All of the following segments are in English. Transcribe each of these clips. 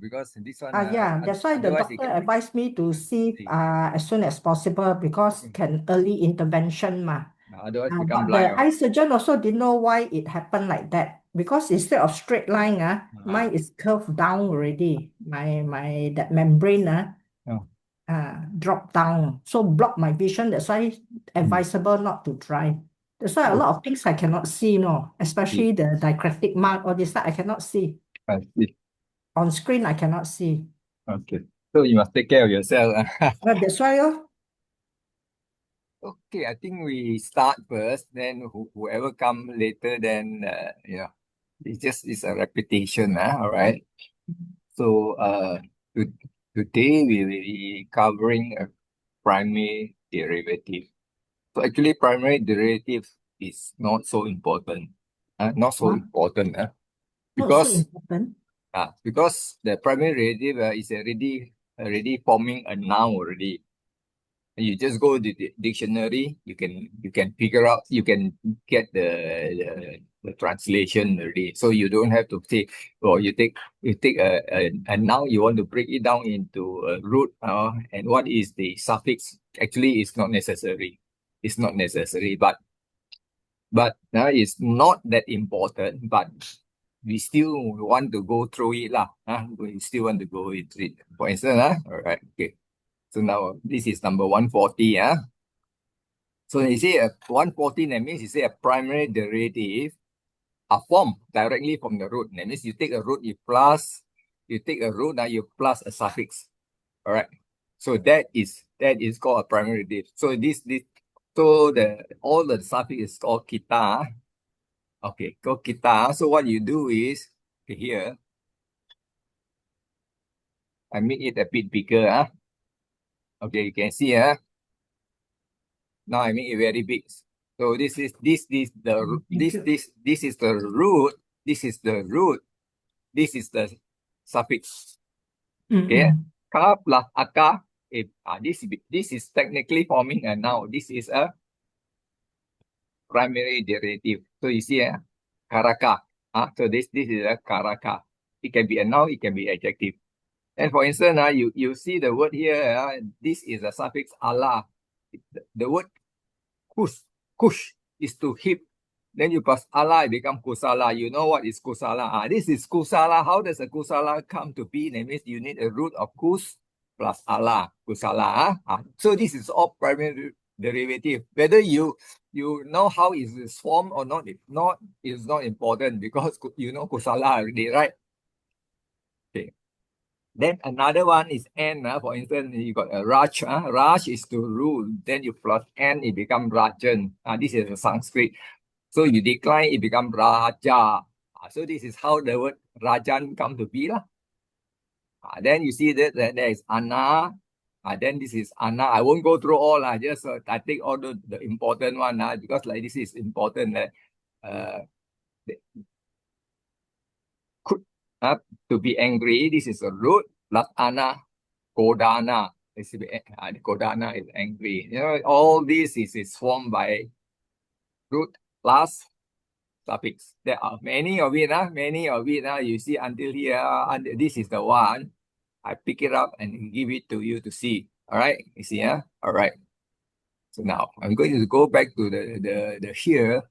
because this one, Yeah, that's why the otherwise it doctor can advised me to see see. as soon as possible because can early intervention ma. Otherwise become But blind. the eye surgeon also didn't know why it happened like that because instead of straight line, mine is curved down already. My that membrane Oh. dropped down, so block my vision. That's why advisable not to drive. That's why a lot of things I cannot see, especially the diacritic mark or this that I cannot see. I see. On screen, I cannot see. Okay. So you must take care of yourself. But that's why, Okay, I think we start first, then whoever come later, then it's a repetition, all right. So to, today we will be covering a primary derivative. So actually, primary derivative is not so important, not so huh? important, Not so because important. because the primary derivative is already forming a noun already. You just go to the dictionary, you can figure out, you can get the translation already. So you don't have to say, or you take a noun, you want to break it down into a root, and what is the suffix. Actually, it's not necessary. It's not necessary, but it's not that important. But we still want to go through it lah. We still want to go through it. For instance, all right, okay. So now this is number 140. So you see a 140, that means you say a primary derivative are formed directly from the root. That means you take a root, you take a root, now you plus a suffix. All right. So that is called a primary derivative. So so all the suffix is called kita. Okay, called kita. So what you do is here, I make it a bit bigger. Okay, you can see now I make it very big. So this is the this is the root. This is the root. This is the suffix. Okay, ka plus aka. This is technically forming a noun. This is a primary derivative. So you see, karaka. So this is a karaka. It can be a noun. It can be adjective. And for instance, you see the word here. This is a suffix ala. The word kush is to heap. Then you plus ala, it become kusala. You know what is kusala? This is kusala. How does a kusala come to be? That means you need a root of kus plus ala, kusala. So this is all primary derivative. Whether you know how is this form or not, is not important because you know kusala already, right? Okay. Then another one is n. For instance, you got a Raj. Raj is to rule. Then you plus n, it becomes Rajan. This is a Sanskrit. So you decline, it becomes Raja. So this is how the word Rajan come to be. Then you see that there is Anna. Then this is Anna. I won't go through all. Just I take all the important one because like this is important. To be angry, this is a root plus Anna. Kodana. Kodana is angry. You know, all this is formed by root plus suffix. There are many of it. Many of it. You see until here. This is the one. I pick it up and give it to you to see. All right. You see, All right. So now I'm going to go back to the here.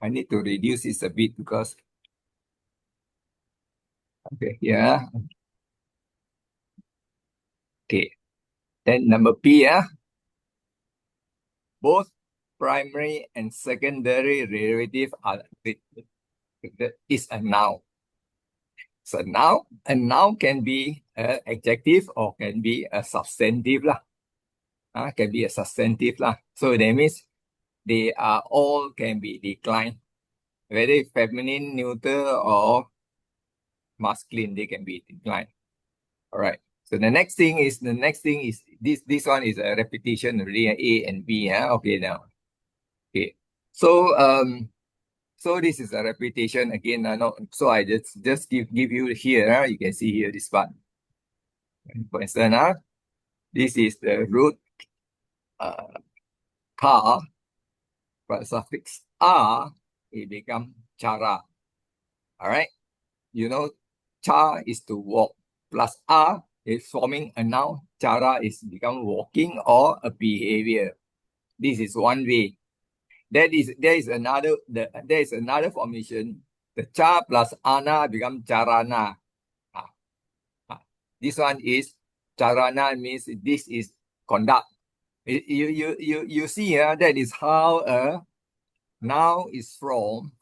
I need to reduce this a bit because okay, yeah. Okay. Then number P, both primary and secondary derivative are is a noun. So now a noun can be an adjective or can be a substantive lah. Can be a substantive lah. So that means they are all can be declined, whether feminine, neuter, or masculine. They can be declined. All right. So the next thing is this one is a repetition already, A and B. Okay now. Okay. So so this is a repetition again. So I just give you here. You can see here this part. For instance, this is the root ka, but suffix a, it become cara. All right. You know, cha is to walk. plus a is forming a noun. Cara is become walking or a behavior. This is one way. There is another formation. The cha plus ana become charana. Ah, This one is charana means this is conduct. You see here, that is how a noun is formed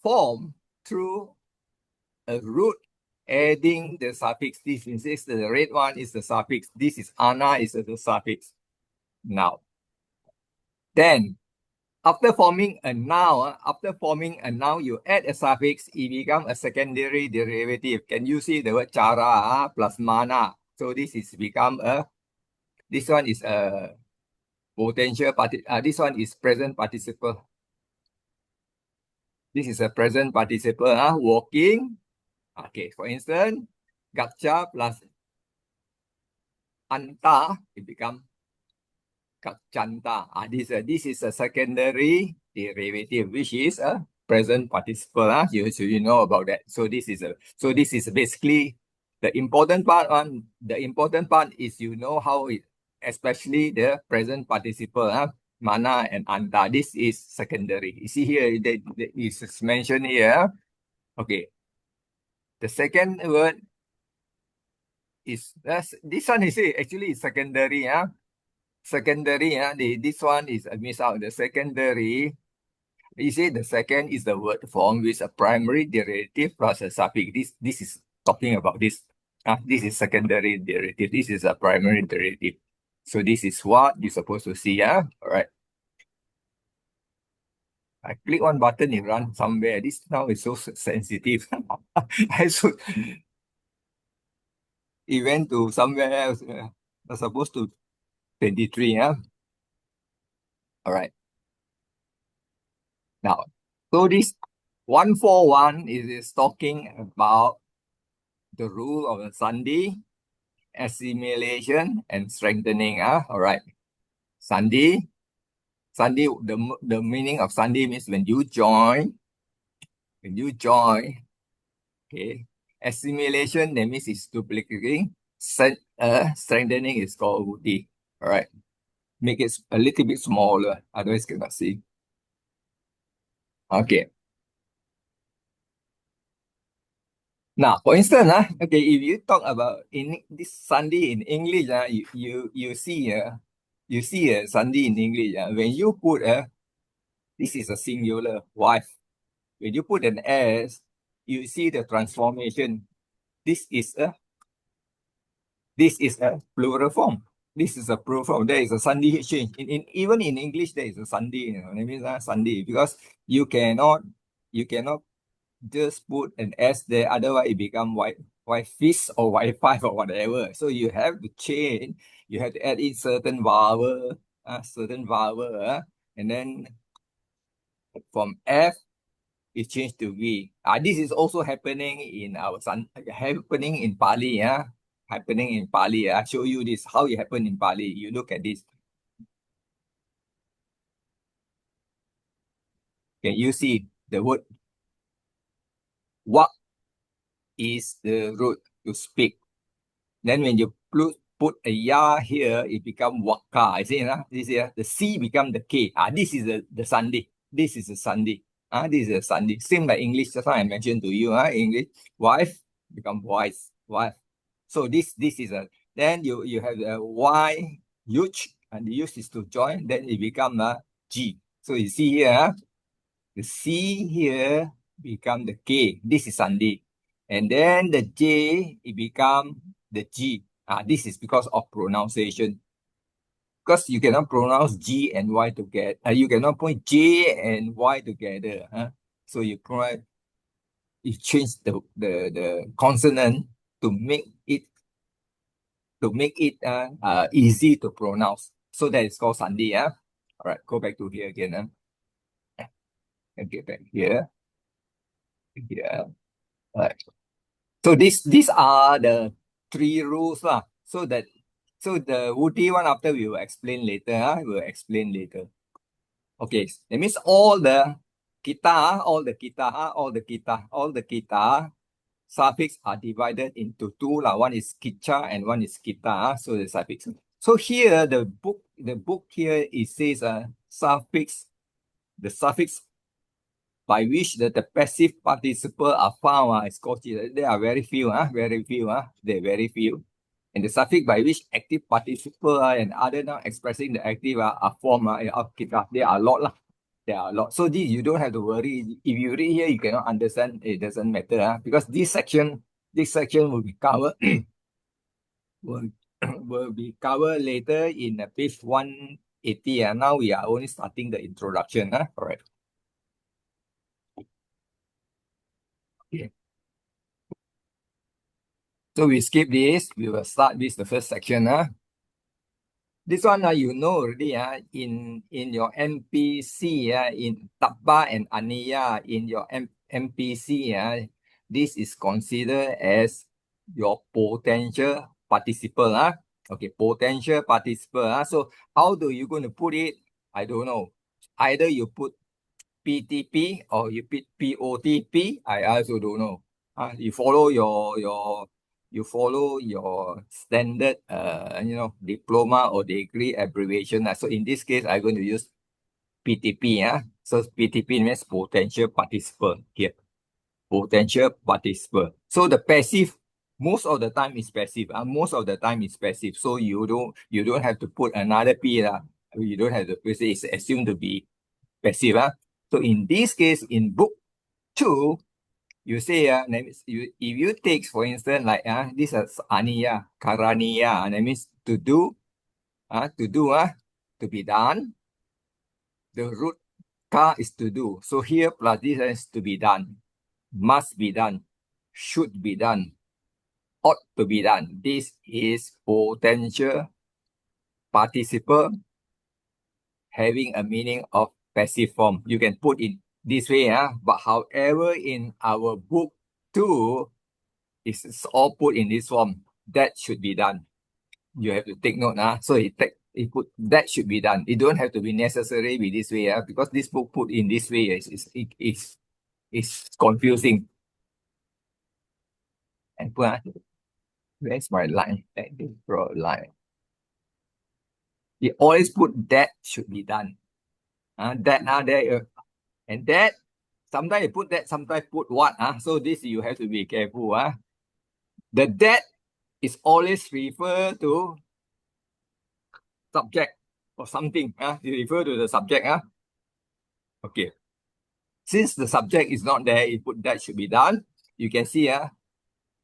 through a root adding the suffix. This is the red one is the suffix. This is ana is the suffix. Now, then after forming a noun, you add a suffix, it becomes a secondary derivative. Can you see the word cara plus mana? So this is become this one is a this one is present participle. This is a present participle, walking. Okay, for instance, gacha plus anta, it become gachanta. This is a secondary derivative, which is a present participle. You know about that. So this is basically the important part. The important part is you know how it, especially the present participle, mana and anta. This is secondary. You see here, that is mentioned here. Okay. The second word is this one is actually secondary. Secondary. This one is miss out. The secondary. You see, the second is the word form with a primary derivative plus a suffix. This is talking about this. This is secondary derivative. This is a primary derivative. So this is what you're supposed to see. All right. I click one button, it runs somewhere. This now is so sensitive. I should it went to somewhere else. I'm supposed to 23. All right. Now, so this 141 is talking about the rule of the sandhi, assimilation, and strengthening. All right. Sandhi, the meaning of sandhi means when you join, okay. Assimilation, that means it's duplicating. Strengthening is called wuti. All right. Make it a little bit smaller, otherwise cannot see. Okay. Now, for instance, okay, if you talk about in this sandhi in English, you see a sandhi in English. When you put this is a singular wife. When you put an S, you see the transformation. This is a plural form. This is a plural form. There is a sandhi change. Even in English, there is a sandhi. That means sandhi, because you cannot just put an S there, otherwise it become Y5 or Y5 or whatever. So you have to change, you have to add in certain vowel, and then from F it changed to V. This is also happening in happening in Pali. Happening in Pali. I show you this, how it happened in Pali. You look at this. Can you see the word what is the root to speak? Then when you put a ya here, it become waka. I see, this here, the C become the K. This is the sandhi. This is the sandhi. This is the sandhi. Same like English, just I mentioned to you. English, wife become wife. So this is then you have the Y, huge, and the use is to join, then it become a G. So you see here, the C here become the K. This is sandhi. And then the J, it become the G. This is because of pronunciation. Because you cannot pronounce G and Y together. You cannot put J and Y together. So you change the consonant to make it easy to pronounce. So that is called sandhi. All right, go back to here again. And get back here. Here. All right. So these are the three rules. So the Woody one after we will explain later. We will explain later. Okay, that means all the kita, suffix are divided into two. One is kicha and one is kita. So the suffix. So here the book here it says suffix, the suffix by which the passive participle are found is called. There are very few, very few, they're very few. And the suffix by which active participle and other now expressing the active are formed of kita. There are a lot lah. There are a lot. So this you don't have to worry. If you read here, you cannot understand. It doesn't matter, because this section will be covered will, will be covered later in page 180. Now we are only starting the introduction. All right. Okay. So we skip this. We will start with the first section. This one you know already. In your MPC, in Tabba and Aniya, in your MPC, this is considered as your potential participle. Okay, potential participle. So how do you going to put it? I don't know. Either you put PTP or you put POTP. I also don't know. You follow you follow your standard diploma or degree abbreviation. So in this case, I'm going to use PTP. So PTP means potential participle here. Potential participle. So the passive, most of the time is passive. Most of the time is passive. So you don't have to put another P. You don't have to put it. It's assumed to be passive. So in this case, in book 2, you say, if you take, for instance, like this is aniya, karaniya, that means to do, to be done. The root ka is to do. So here plus this is to be done, must be done, should be done, ought to be done. This is potential participle having a meaning of passive form. You can put it this way, but however, in our book 2, it's all put in this form. That should be done. You have to take note. So it put that should be done. It don't have to be necessary be this way, because this book put in this way is confusing. And where's my line? Let me draw a line. You always put that should be done. There, and that, sometimes you put that, sometimes put what. So this you have to be careful. The that is always refer to subject or something. You refer to the subject. Okay. Since the subject is not there, you put that should be done. You can see,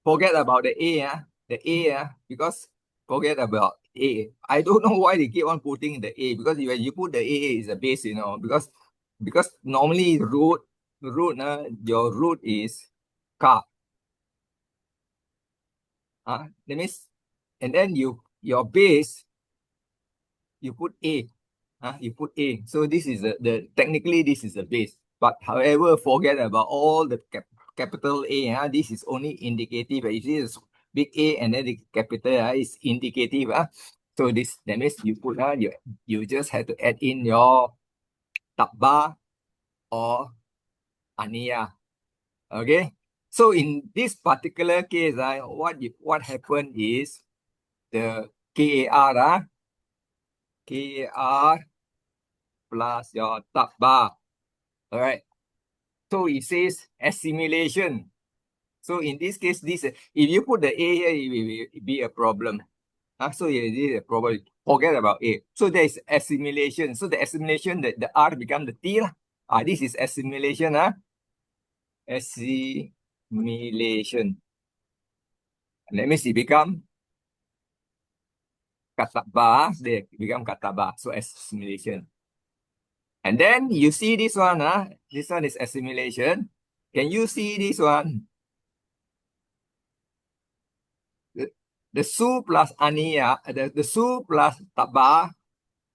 forget about the A, because forget about A. I don't know why they keep on putting the A, because when you put the A is a base, because normally root, your root is ka. That means, and then your base, you put A. You put A. So this is the technically this is the base. But however, forget about all the capital A. This is only indicative. You see this big A and then the capital is indicative. So this, that means you put you just have to add in your tabba or aniya. Okay. So in this particular case, what happened is the KAR, KAR plus your tabba. All right. So it says assimilation. So in this case, if you put the A here, it will be a problem. So it is a problem. Forget about A. So there is assimilation. So the assimilation, the R become the T. This is assimilation. Assimilation. That means it become kataba. They become kataba. So assimilation. And then you see this one. This one is assimilation. Can you see this one? The su plus aniya, the su plus taba,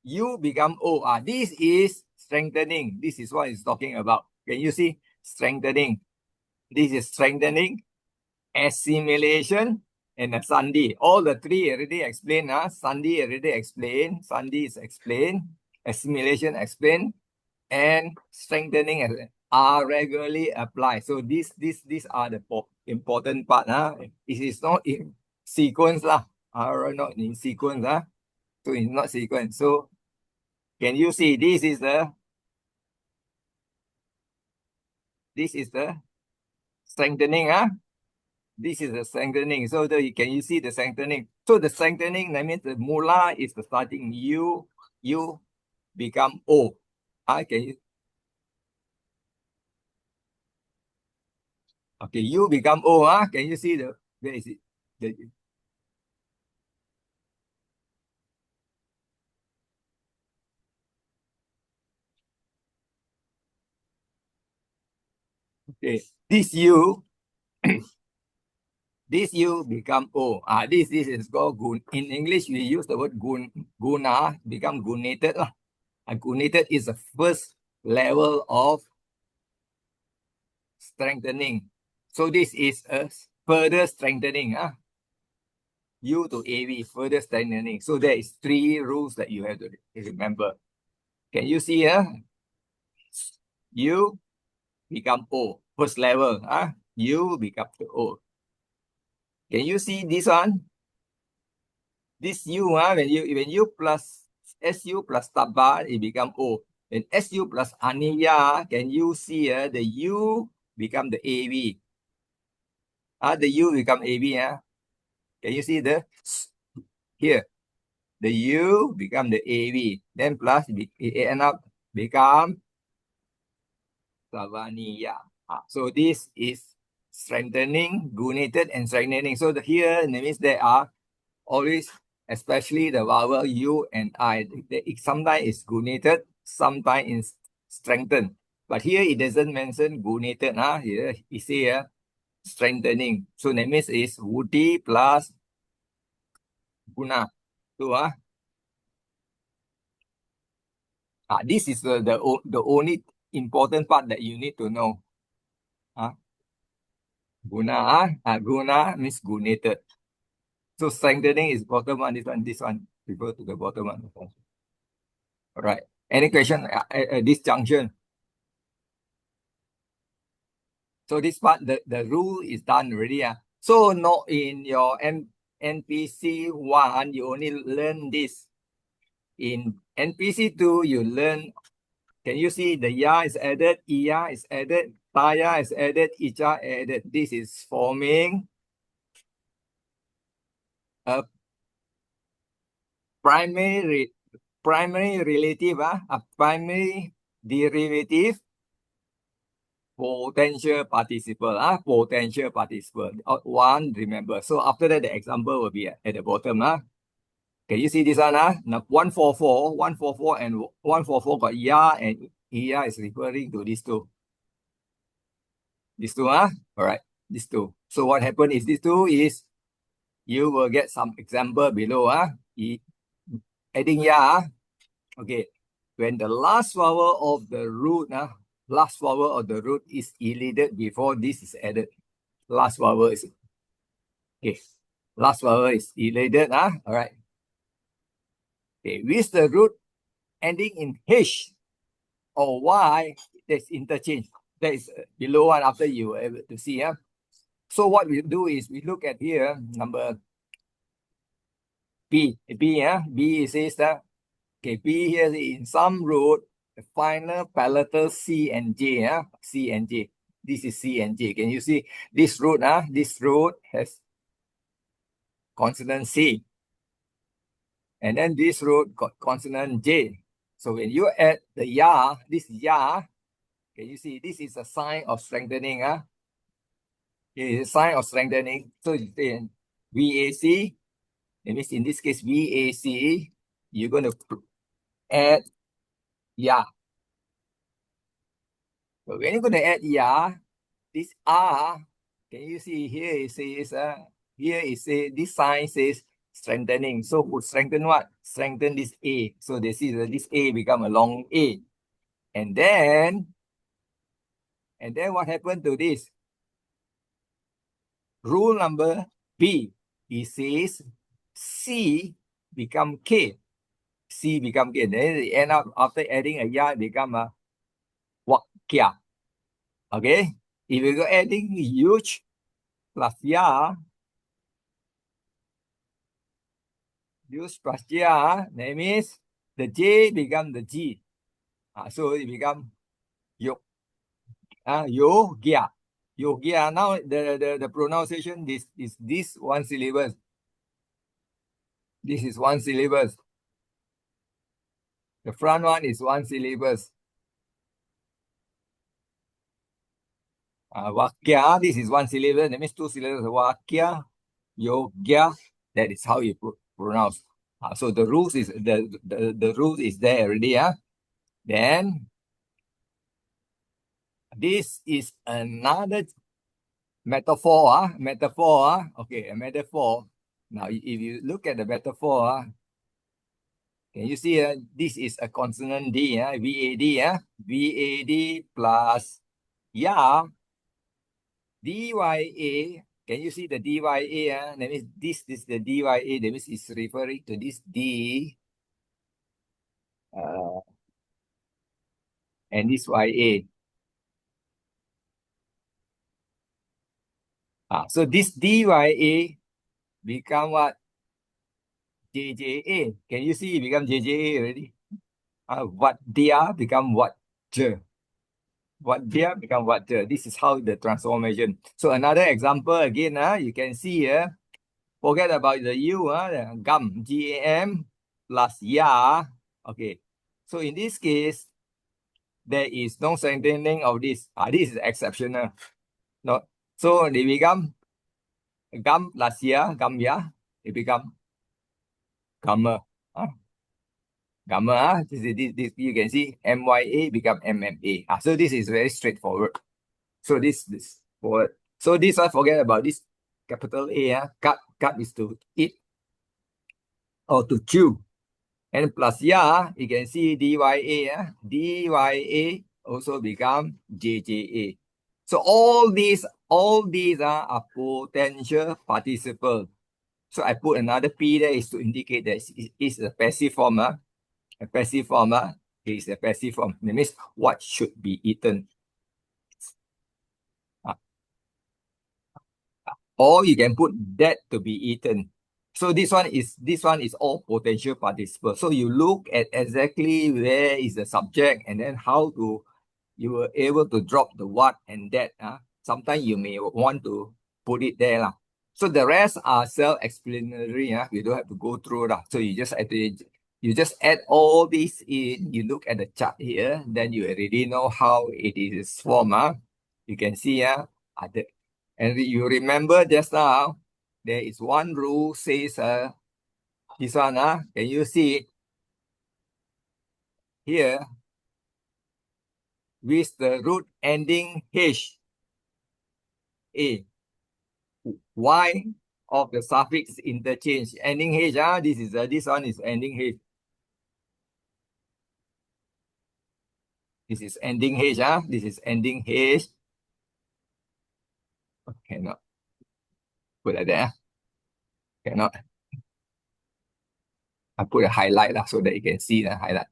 you become O. This is strengthening. This is what it's talking about. Can you see? Strengthening. This is strengthening, assimilation, and sandhi. All the three already explained. Sandhi already explained. Sandhi is explained. Assimilation explained. And strengthening are regularly applied. So these are the important part. It is not in sequence lah. Are not in sequence. So it's not sequence. So can you see this is the strengthening. This is the strengthening. So can you see the strengthening? So the strengthening, that means the mula is the starting. You become O. Can you? Okay, you become O. Can you see where is it? Okay, this U this U become O. This is called gun. In English, we use the word guna, become gunated. Gunated is the first level of strengthening. So this is a further strengthening. U to AV, further strengthening. So there is 3 rules that you have to remember. Can you see here? U become O, first level. U become the O. Can you see this one? This U, when U plus SU plus taba, it become O. When SU plus aniya, can you see the U become the AV? The U become AV. Can you see here? The U become the AV. Then plus it end up become Savaniya. So this is strengthening, gunated, and strengthening. So here means there are always, especially the vowel U and I. Sometimes it's gunated, sometimes it's strengthened. But here it doesn't mention gunated. Here it say strengthening. So that means it's Wuti plus guna. So this is the only important part that you need to know. Guna, guna means gunated. So strengthening is bottom one, this one. Refer to the bottom one. All right. Any question at this junction? So this part, the rule is done already. So no, in your NPC 1, you only learn this. In NPC 2, you learn, can you see the ya is added, iya is added, taya is added, icha added. This is forming a primary relative, a primary derivative potential participle. Potential participle. One, remember. So after that, the example will be at the bottom. Can you see this one? Now 144 and 144 got ya and iya is referring to these two. These two, all right, these two. So what happened is these two is you will get some example below. Adding ya. Okay. When the last vowel of the root, is elided before this is added. Last vowel is okay. Last vowel is elided. All right. Okay, with the root ending in H or Y, there's interchange. That is below one after you were able to see. So what we do is we look at here, number B. B says that, okay, B here in some root, the final palatal C and J. C and J. This is C and J. Can you see this root? This root has consonant C. And then this root got consonant J. So when you add the ya, this ya, can you see this is a sign of strengthening? It is a sign of strengthening. So you say VAC, it means in this case VAC, you're going to add ya. So when you're going to add ya, this R, can you see here it says, this sign says strengthening. So would strengthen what? Strengthen this A. So they see that this A become a long A. And then what happened to this? Rule number B, it says C become K. C become K. Then it end up after adding a ya, become a wakya. Okay, if you go adding huge plus ya, huge plus ya, that means the J become the G. So it become yo, yogia. Yogia. Now the pronunciation is this one syllable. This is one syllable. The front one is one syllable. Vakya, this is one syllable. That means two syllables. Vakya, yogya. That is how you pronounce. So the rules is the rules is there already. Then this is another metaphor. Metaphor. Okay, a metaphor. Now, if you look at the metaphor, can you see this is a consonant D, VAD, VAD plus ya, DYA. Can you see the DYA? That means this is the DYA. That means it's referring to this D and this YA. So this DYA become what? JJA. Can you see it become JJA already? What dia become what je. What dia become what je. This is how the transformation. So another example again, you can see here. Forget about the U, the gum, GAM plus ya. Okay. So in this case, there is no strengthening of this. This is exceptional. No. So they become gum plus ya, gum ya. It become gamma. Gamma, this you can see MYA become MMA. So this is very straightforward. So this forward. So this one, forget about this capital A. Cut is to eat or to chew. And plus ya, you can see DYA. DYA also become JJA. So all these are potential participle. So I put another P there is to indicate that it's a passive form. A passive form is a passive form. That means what should be eaten. Or you can put that to be eaten. So this one is all potential participle. So you look at exactly where is the subject and then how to you were able to drop the what and that. Sometimes you may want to put it there. So the rest are self-explanatory. You don't have to go through. So you just add all these in. You look at the chart here, then you already know how it is formed. You can see and you remember just now, there is one rule says this one. Can you see it here? With the root ending H, A, Y of the suffix interchange. Ending H, this one is ending H. This is ending H, this is ending H. Cannot put like that. Cannot. I put a highlight so that you can see the highlight.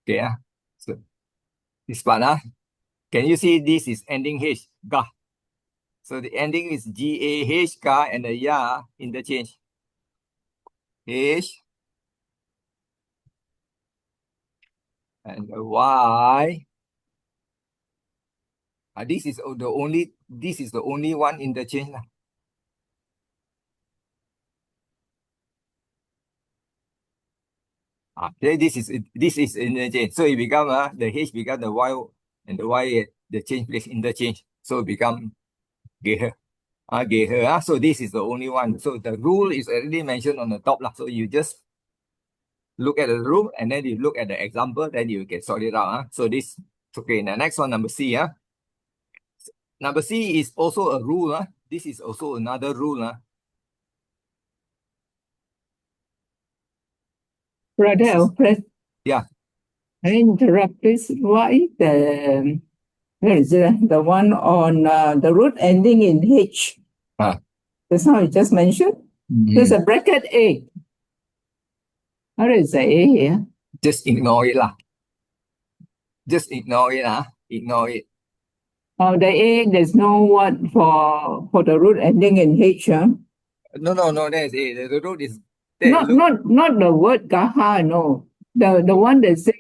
Okay, so this part, can you see this is ending H, ga. So the ending is GAH, ga, and the ya interchange. H and the Y. This is the only one interchange. This is interchange. So it become the H become the Y and the Y the change place interchange. So it become gehe. Gehe. So this is the only one. So the rule is already mentioned on the top. So you just look at the rule and then you look at the example, then you can sort it out. So this okay. The next one, number C. Number C is also a rule. This is also another rule. Brother Alfred. Yeah. I interrupt this. Why where is it? The one on the root ending in H. That's how you just mentioned. There's a bracket A. What is the A here? Just ignore it. Just ignore it, ignore it. The A, there's no word for the root ending in H, huh? No, there's A. The root is there. Not the word gaha, no. The one that says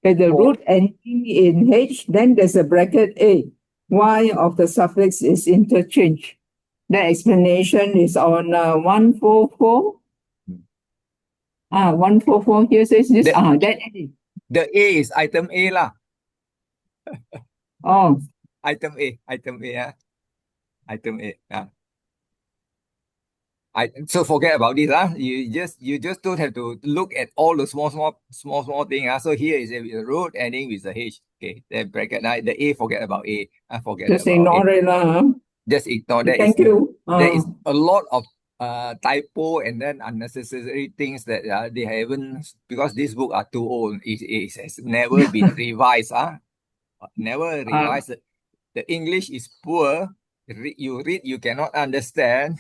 that the root ending in H, then there's a bracket A. Y of the suffix is interchange. The explanation is on 144. 144 here says this. That A. The A is item A lah. Oh. Item A. Item A. So forget about this. You just don't have to look at all the small things. So here is a root ending with the H. Okay, then bracket. The A, forget about A. Forget just about ignore A. it lah. Just ignore that. Thank you. There is a lot of typo and then unnecessary things that they haven't, because this book are too old. It has never been revised. Never revised. The English is poor. You read, you cannot understand.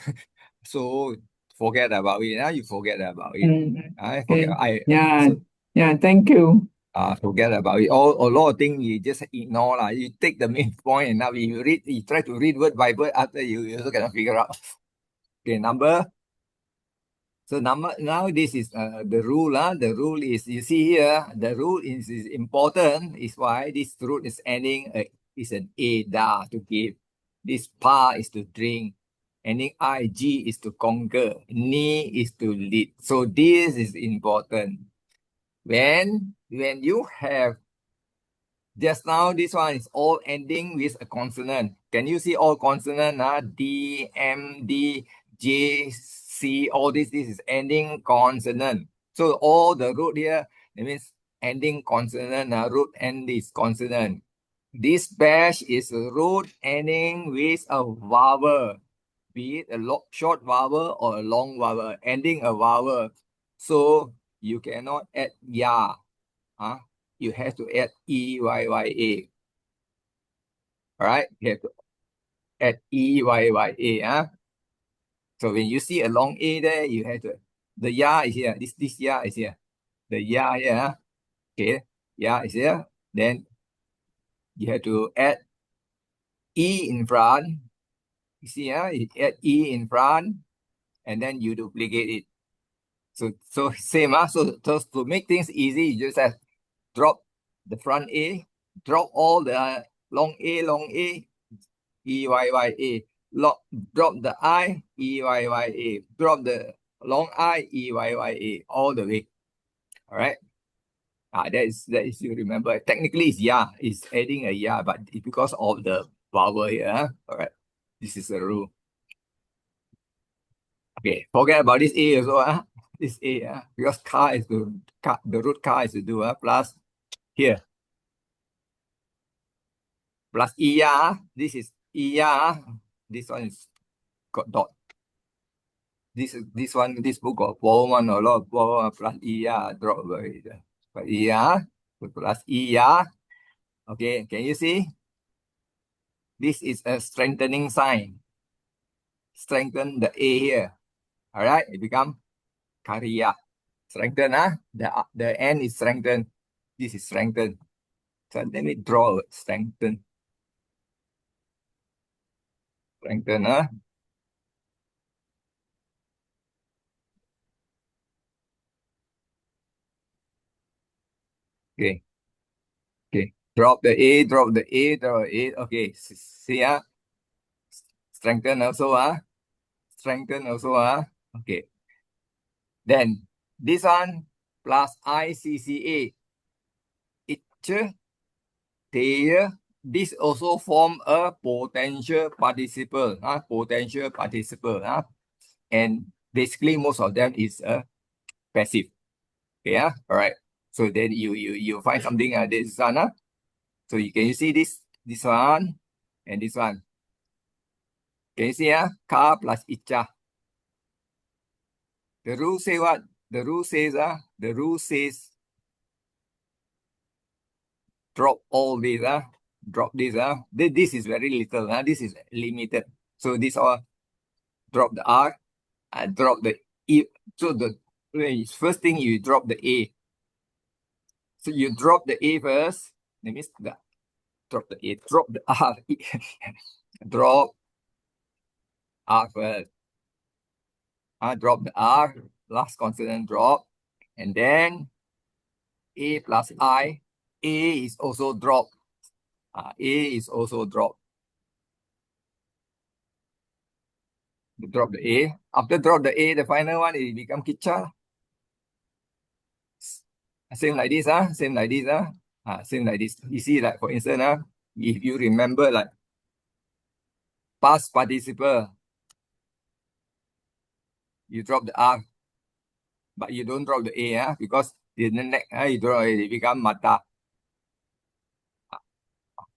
So forget about it. You forget about it. Thank you. Forget about it. A lot of things you just ignore. You take the main point, and now you try to read word by word, after you also cannot figure out. Okay, number. So now this is the rule. The rule is, you see here, the rule is important. Is why this root is ending is an A, da, to give. This pa is to drink. Ending ig is to conquer. Ni is to lead. So this is important. When you have, just now this one is all ending with a consonant. Can you see all consonant? D, M, D, J, C, all this is ending consonant. So all the root here, that means ending consonant. Root end is consonant. This bash is a root ending with a vowel, be it a short vowel or a long vowel, ending a vowel. So you cannot add ya. You have to add EYYA. All right? You have to add EYYA. So when you see a long A there, you have to, the ya is here. This ya is here. The ya here. Okay. Ya is here. Then you have to add E in front. You see, you add E in front, and then you duplicate it. So same. So to make things easy, you just have drop the front A, drop all the long A, EYYA. Drop the I, EYYA. Drop the long I, EYYA. All the way. All right. That is you remember. Technically, it's ya. It's adding a ya, but it's because of the vowel here. All right. This is the rule. Okay, forget about this A also. This A, because car is the root car is to do plus here. Plus iya. This is iya. This one is got dot. This book got one, a lot of vowel plus iya, drop away. But iya plus iya. Okay, can you see? This is a strengthening sign. Strengthen the A here. All right, it become kariya. Strengthen, the N is strengthened. This is strengthened. So let me draw strengthen. Strengthen, Okay. Drop the A, drop the A, drop the A. Okay, see, strengthen also, strengthen also, Okay. Then this one plus ICCA. This also form a potential participle. Potential participle. And basically most of them is passive. Okay, all right. So then you find something this one. So you see this one and this one. Can you see ka plus icha? The rule say what? The rule says drop all this, drop this, this is very little, this is limited. So this all drop the R and drop the E. So the first thing you drop the A. So you drop the A first, That means drop the A, drop the R, drop R first. Drop the R, last consonant drop, and then A plus I, A is also drop. A is also drop. Drop the A. After drop the A, the final one, it become kicha. Same like this, same like this, same like this. You see, like for instance, if you remember, like past participle, you drop the R, but you don't drop the A, because the next you drop it become mata.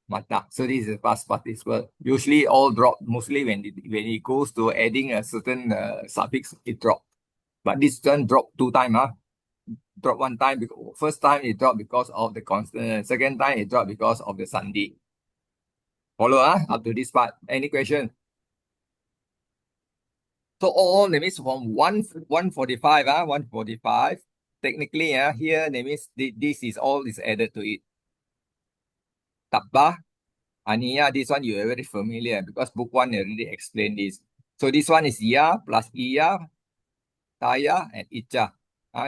Mata. So this is past participle. Usually all drop, mostly when it goes to adding a certain suffix, it drop. But this one drop 2 times, drop 1 time because first time it dropped because of the consonant, second time it dropped because of the sandhi. Follow up to this part. Any question? So all that means from 145, 145. Technically, here that means this is all is added to it. Tabba, Aniya, this one you are very familiar because book 1 already explained this. So this one is ya plus iya, taya, and icha.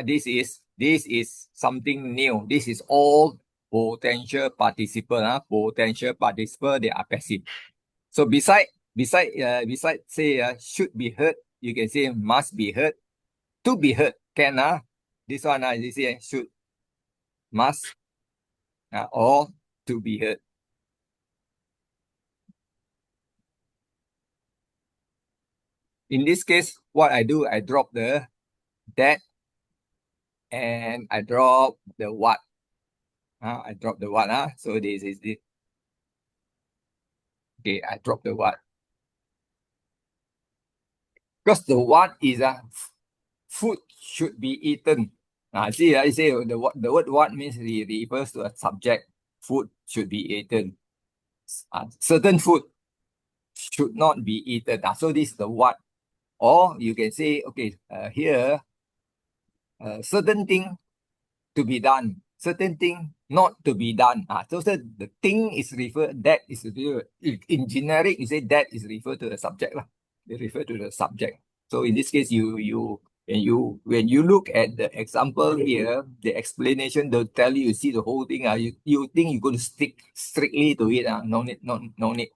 This is something new. This is all potential participle. Potential participle, they are passive. So beside say should be heard, you can say must be heard. To be heard can this one you say should, must, or to be heard. In this case, what I do, I drop the that and I drop the what. I drop the what. So this is it. Okay, I drop the what. Because the what is food should be eaten. See, I say the word what means it refers to a subject. Food should be eaten. Certain food should not be eaten. So this is the what. Or you can say, okay, here, certain thing to be done, certain thing not to be done. So the thing is referred, that is referred. In generic, you say that is referred to the subject. They refer to the subject. So in this case, when you look at the example here, the explanation, they'll tell you see the whole thing. You think you're going to stick strictly to it. No need, no need.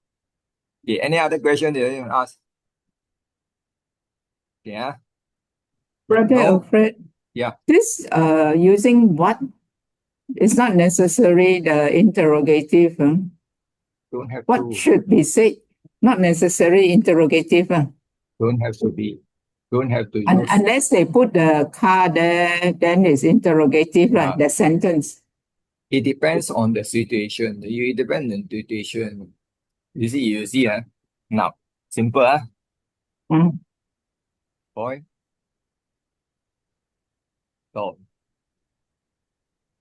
Okay, any other question that you want to ask? Yeah. Brother Alfred, Yeah. this using what is not necessary the interrogative. Don't have What to. should be said? Not necessary interrogative. Don't have to be. Don't have to use. Unless they put the car there, then it's interrogative, the sentence. It depends on the situation. It depends on the situation. You see, now, simple, boy, dog.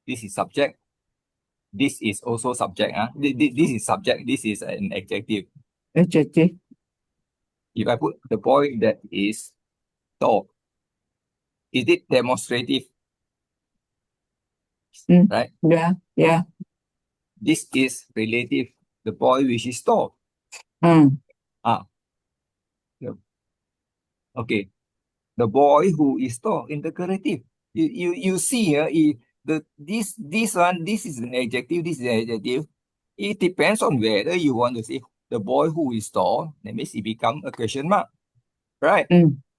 This is subject. This is also subject. This is subject. This is an adjective. Adjective. If I put the boy that is tall, is it demonstrative? Right? Yeah, yeah. This is relative. The boy which is tall. Okay. The boy who is tall, interrogative. You see this one, this is an adjective, this is an adjective. It depends on whether you want to say the boy who is tall, that means it become a question mark. Right?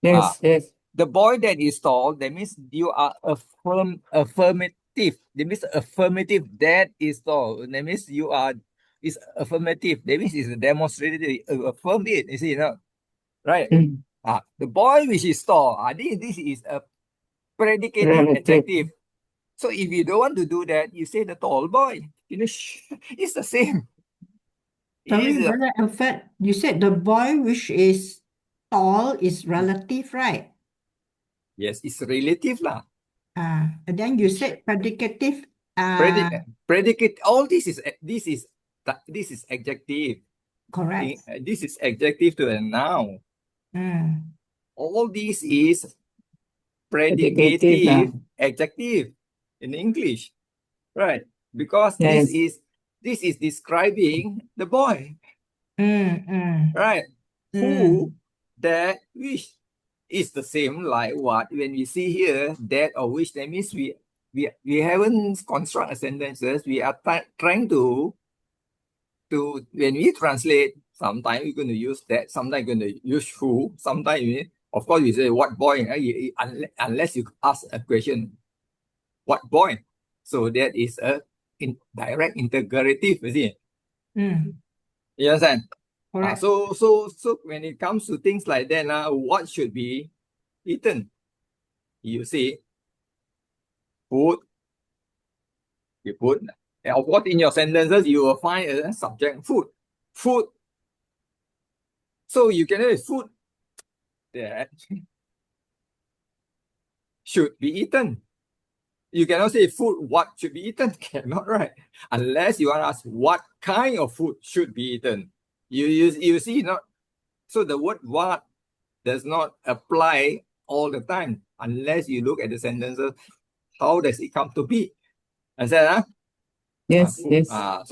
Yes, yes. The boy that is tall, that means you are affirmative. That means affirmative that is tall. That means you are is affirmative. That means it's a demonstrative, affirm it, you see, right? The boy which is tall, this is a predicative adjective. So if you don't want to do that, you say the tall boy. It's the same. Sorry, Brother Alfred, you said the boy which is tall is relative, right? Yes, it's relative lah. And then you said predicative. Predicate. All this is adjective. Correct. This is adjective to a noun. All this is predicative adjective in English, right? Because this is this is describing the boy, right? Who, that, which is the same like what when we see here that or which, that means we haven't construct sentences. We are trying to when we translate, sometimes we're going to use that, sometimes we're going to use who, sometimes of course we say what boy, unless you ask a question, what boy? So that is a direct interrogative, you see. You understand? Correct. So when it comes to things like that, what should be eaten? You see, food, you put, of course, in your sentences, you will find a subject, food. Food. So you can have food that should be eaten. You cannot say food what should be eaten. Cannot, right? Unless you want to ask what kind of food should be eaten. You see, not so the word what does not apply all the time unless you look at the sentences. How does it come to be? Understand? Yes, yes. That's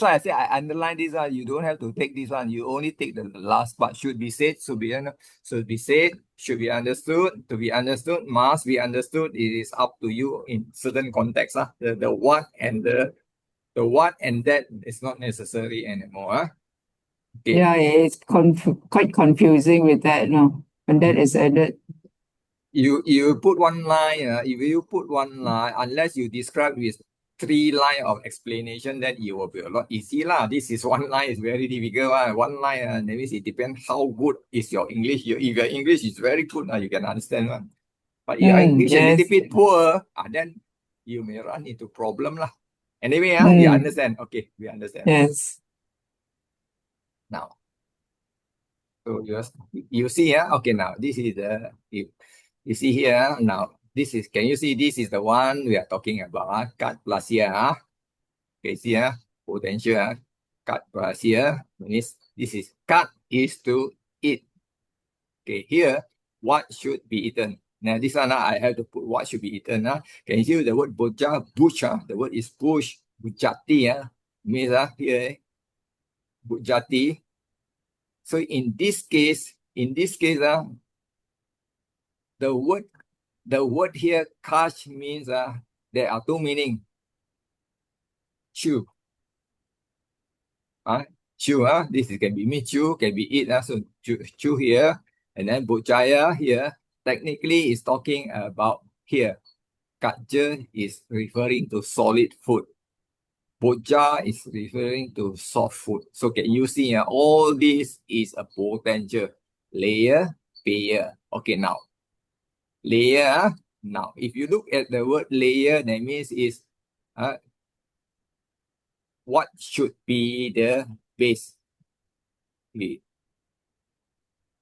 why I say I underline this one. You don't have to take this one. You only take the last part. Should be said, should be said, should be understood, to be understood, must be understood. It is up to you in certain contexts. The what and the what and that is not necessary anymore. Okay. Yeah, it's quite confusing with that, no? When that is added. You put one line, if you put one line, unless you describe with 3 lines of explanation, then it will be a lot easier. This is one line, is very difficult. One line, that means it depends how good is your English. If your English is very good, you can understand. But if your English is a little bit poor, then you may run into problem. Anyway, we understand. Okay, we understand. Yes. Now, so you see, okay, now this is the, if you see here, now this is, can you see this is the one we are talking about, cut plus here, okay, see potential, cut plus here, means this is cut is to eat. Okay, here, what should be eaten? Now this one, I have to put what should be eaten. Can you see the word buja, bush, the word is bush, bujati, means here, bujati. So in this case, the word here, catch, means there are 2 meanings. Chew. Chew, this can be me chew, can be eat. So chew here. And then bujaya here, technically is talking about here. Katja is referring to solid food. Boja is referring to soft food. So can you see all this is a potential. Layer, payer. Okay, now. Layer. Now, if you look at the word layer, that means is what should be the base. Okay.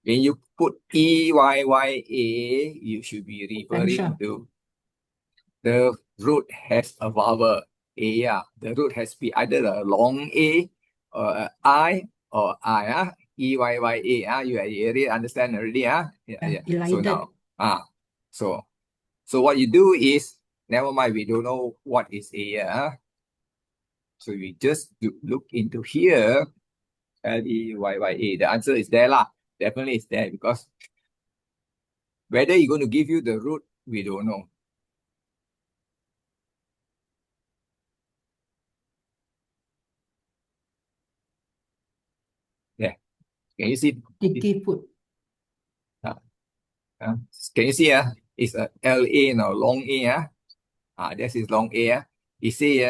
When you put EYYA, you should be referring to the root has a vowel. A, the root has to be either a long A or a I or I. EYYA, you already understand already. Yeah. So now, so what you do is, never mind, we don't know what is A. So we just look into here, LEYYA. The answer is there lah. Definitely is there, because whether you're going to give you the root, we don't know. Yeah. Can you see? Sticky food. Can you see? It's a LA now, long A. This is long A. You see,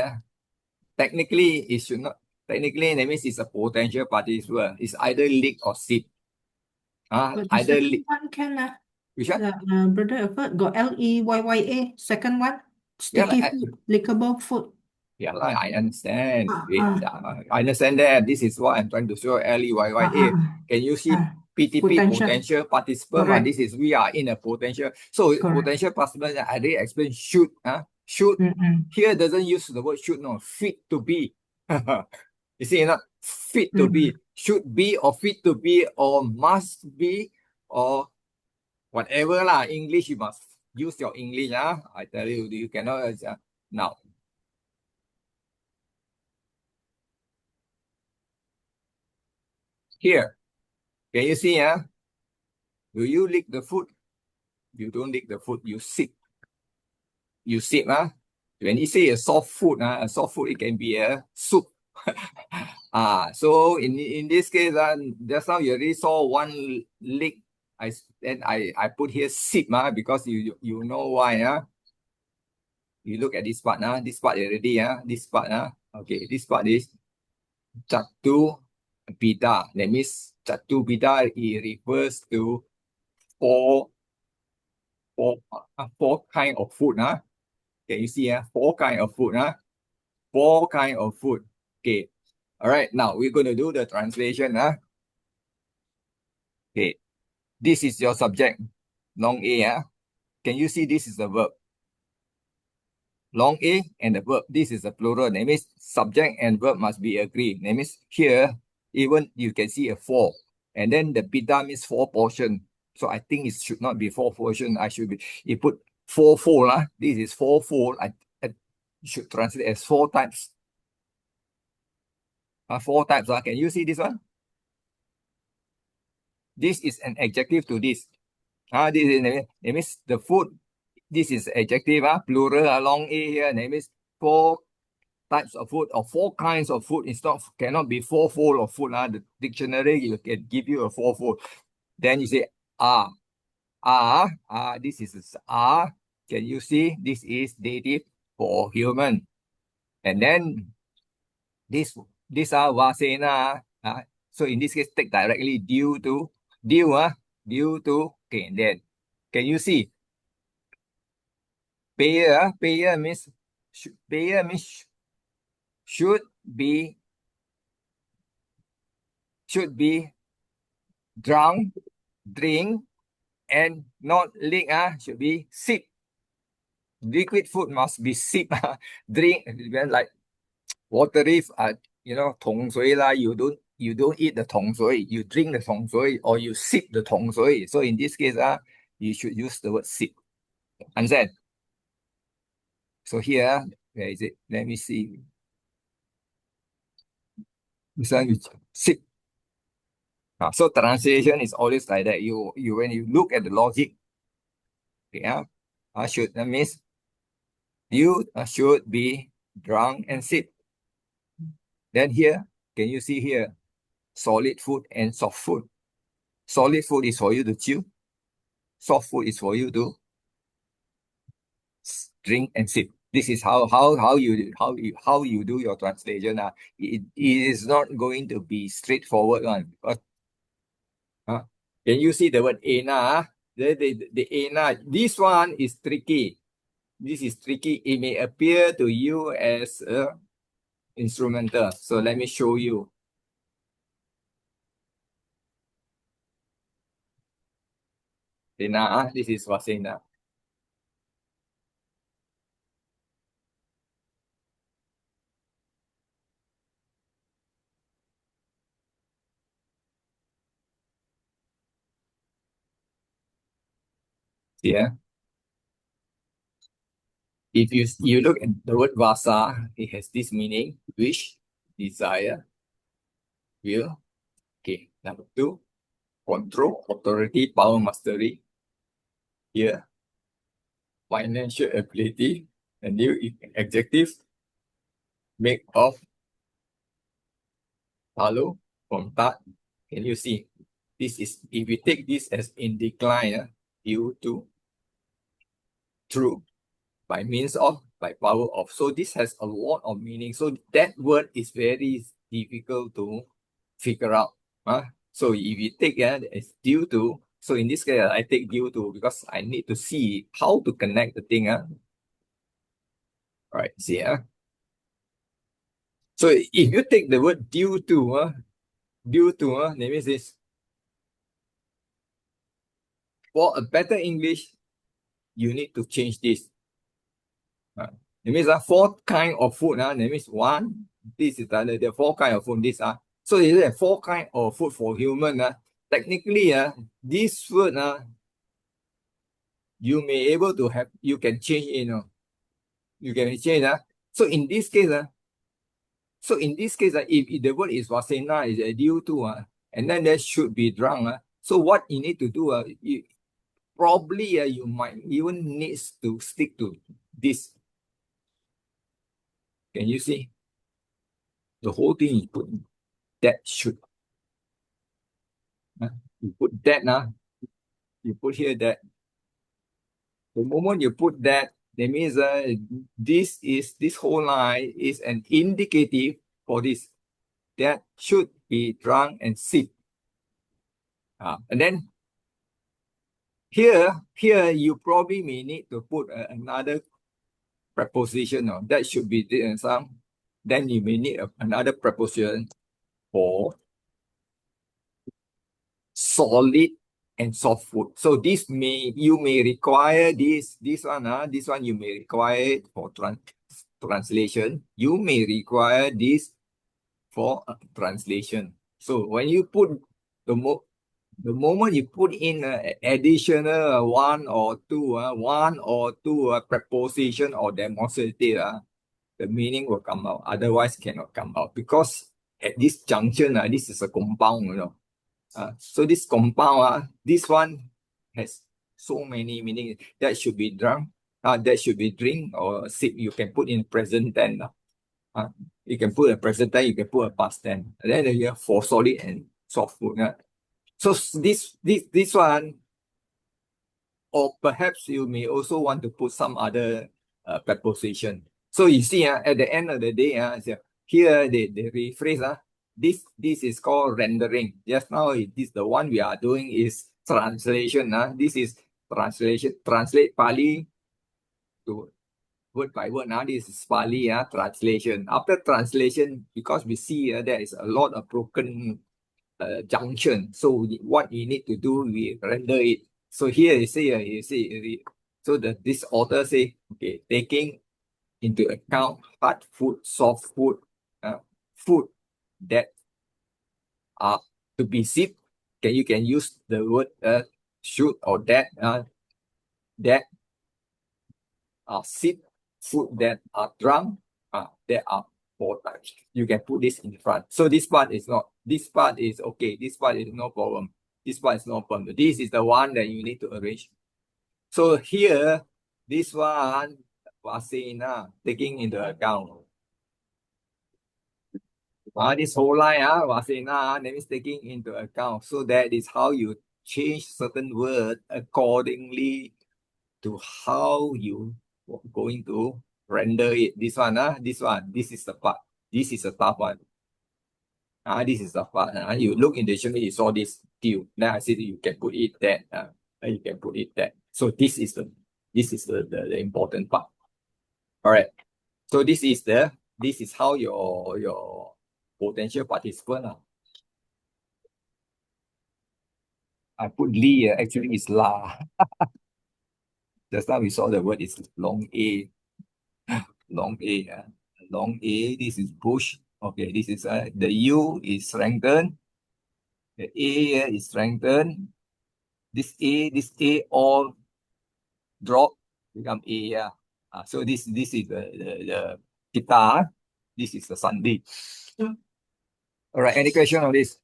technically, it should not. Technically, that means it's a potential participle. It's either lick or sit. But the Either second one can. Which one? Brother Effort got LEYYA. Second one, sticky food, lickable food. Yeah, I understand. I understand that. This is what I'm trying to show. LEYYA. Can you see PTP, potential participant? This is, we are in a potential. So potential participant, I already explained should. Should. Here doesn't use the word should, no. Fit to be. You see, not fit to be. Should be or fit to be or must be or whatever lah. English, you must use your English. I tell you, you cannot. Now, Here, can you see? Do you lick the food? You don't lick the food, you sip. You sip. When you say a soft food, it can be a soup. So in this case, just now you already saw one lick. I put here sip, because you know why. You look at this part, this part already, this part, okay, this part is Chatu Bida. That means Chatu Bida, it refers to four kind of food. Can you see? Four kind of food. Four kind of food. Okay. All right. Now we're going to do the translation. Okay. This is your subject. Long A. Can you see this is the verb? Long A and the verb. This is the plural. That means subject and verb must be agreed. That means here, even you can see a four. And then the bida means four portion. So I think it should not be four portion. I should be, you put fourfold. This is fourfold. I should translate as four types. Four types. Can you see this one? This is an adjective to this. This is, it means the food. This is adjective, plural, long A here. That means four types of food or four kinds of food. It's not, cannot be fourfold of food. The dictionary you can give you a fourfold. Then you say this is Can you see? This is dative for human. And then this are Vasena. So in this case, take directly due to. Okay, and then can you see? Payer means should be drink, and not lick. Should be sip. Liquid food must be sip. Drink like watery, tong sui la. You don't eat the tong sui. You drink the tong sui or you sip the tong sui. So in this case, you should use the word sip. Understand? So here, where is it? Let me see. This one is sip. So translation is always like that. You when you look at the logic, okay, that means you should be drunk and sip. Then here, can you see here? Solid food and soft food. Solid food is for you to chew. Soft food is for you to drink and sip. This is how you do your translation. It is not going to be straightforward one. Can you see the word ena? The ena. This one is tricky. This is tricky. It may appear to you as instrumental. So let me show you. Ena. This is Vasena. Yeah. If you look at the word vasa, it has this meaning: wish, desire, will. Okay. Number 2, control, authority, power, mastery. Here, financial ability. A new adjective, make of, follow, from that. Can you see? This is, if we take this as in decline, due to, through, by means of, by power of. So this has a lot of meaning. So that word is very difficult to figure out. So if you take it's due to, so in this case, I take due to because I need to see how to connect the thing. All right, see. So if you take the word due to, that means this. For a better English, you need to change this. It means four kind of food. That means one, this is the four kind of food. This so is a four kind of food for human. Technically, this food you may able to have, you can change it. You can change. So in this case, if the word is Vasena is due to, and then that should be drunk. So what you need to do, you might even need to stick to this. Can you see? The whole thing you put that should. You put that now. You put here that. The moment you put that means this whole line is an indicative for this. That should be drunk and sit. And then here you probably may need to put another preposition. That should be some. Then you may need another preposition for solid and soft food. So you may require this one you may require it for translation. You may require this for translation. So when you put the moment you put in additional one or two preposition or demonstrative, the meaning will come out. Otherwise cannot come out, because at this junction, this is a compound, so this compound, this one has so many meanings. That should be drunk, that should be drink or sip. You can put in present tense. You can put a present tense, you can put a past tense. And then you have for solid and soft food. So this one, or perhaps you may also want to put some other preposition. So you see, at the end of the day, here the rephrase, this is called rendering. Just now, the one we are doing is translation. This is translation. Translate Pali to word by word. Now this is Pali translation. After translation, because we see there is a lot of broken junction. So what you need to do, we render it. So here you see, so this author say, okay, taking into account hard food, soft food, food that are to be sipped. You can use the word should or that are sipped, food that are drunk, there are 4 types. You can put this in front. So this part is okay. This part is no problem. This part is no problem. This is the one that you need to arrange. So here, this one, Vasena, taking into account. This whole line, Vasena, that means taking into account. So that is how you change certain words accordingly to how you going to render it. This one, this is the part. This is a tough one. This is the part. You look in the dictionary, you saw this deal. Then I said you can put it there. You can put it there. So this is the important part. All right. So this is how your potential participant. I put Li, actually it's La. Just now we saw the word is long A. Long A. Long A, this is push. Okay, this is the U is strengthened. The A is strengthened. This A all drop, become A. So this is the guitar. This is the Sunday. All right, any question on this?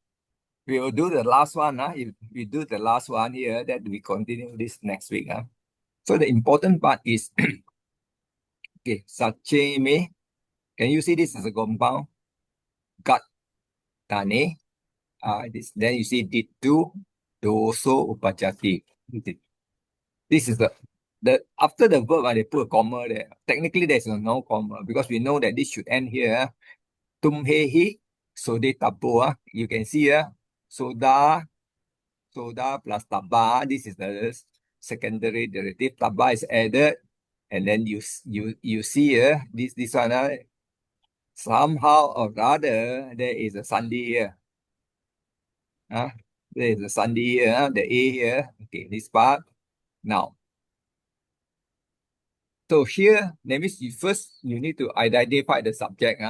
We will do the last one. If we do the last one here, that we continue this next week. So the important part is, okay, Sache me. Can you see this as a compound? Gat, tane. Then you see ditu, doso, upajati. This is the after the verb, they put a comma there. Technically, there's no comma because we know that this should end here. Tumhehi, sode tabo. You can see soda plus taba. This is the secondary derivative. Taba is added, and then you see this one. Somehow or rather, there is a sandi here. There is a sandi here. The A here. Okay, this part. Now, so here, that means you need to identify the subject.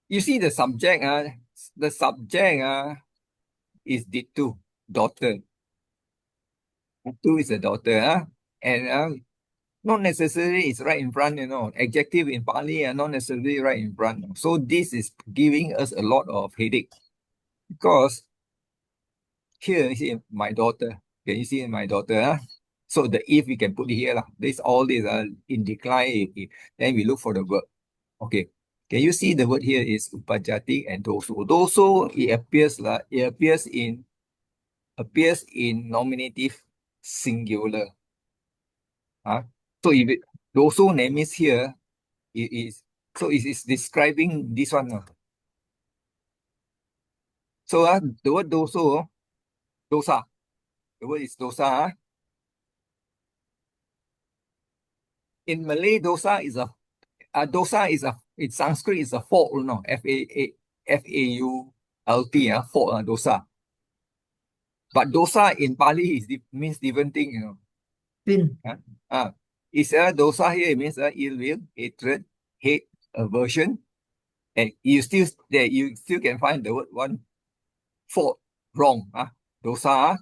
You see the subject, is Ditu, daughter. Ditu is a daughter, and not necessarily it's right in front, Adjective in Pali are not necessarily right in front. So this is giving us a lot of headache because Here, you see my daughter. Can you see my daughter? So the if we can put it here. This all these are in decline. Then we look for the verb. Okay. Can you see the word here is upajati and doso? Doso, it appears in nominative singular. So if it doso name is here, it is describing this one. So the word doso, dosa. The word is dosa. In Malay, dosa is in Sanskrit is a fault, no? F-A-U-L-T, fault, dosa. But dosa in Pali means different thing, Sin. It's a dosa here, it means ill will, hatred, hate, aversion. And you still can find the word one fault, wrong. Dosa.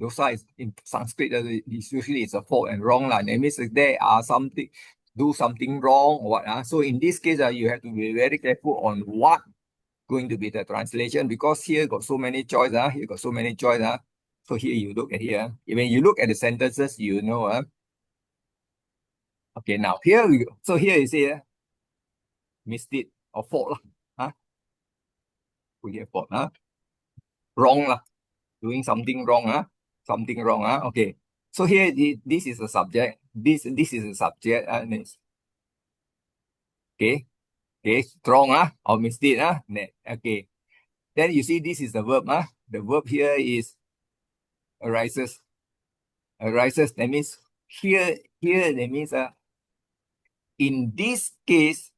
Dosa is in Sanskrit, usually it's a fault and wrong. That means there are do something wrong or what. So in this case, you have to be very careful on what going to be the translation, because here got so many choice. Here got so many choice. So here you look at here. When you look at the sentences, you know. Okay, now here we go. So here you see missed it or fault. We get fault. Wrong. Doing something wrong. Something wrong. Okay. So here this is the subject. This is the subject. Okay. Okay. Wrong. Or missed it. Okay. Then you see this is the verb. The verb here is arises. Arises. That means here that means in this case,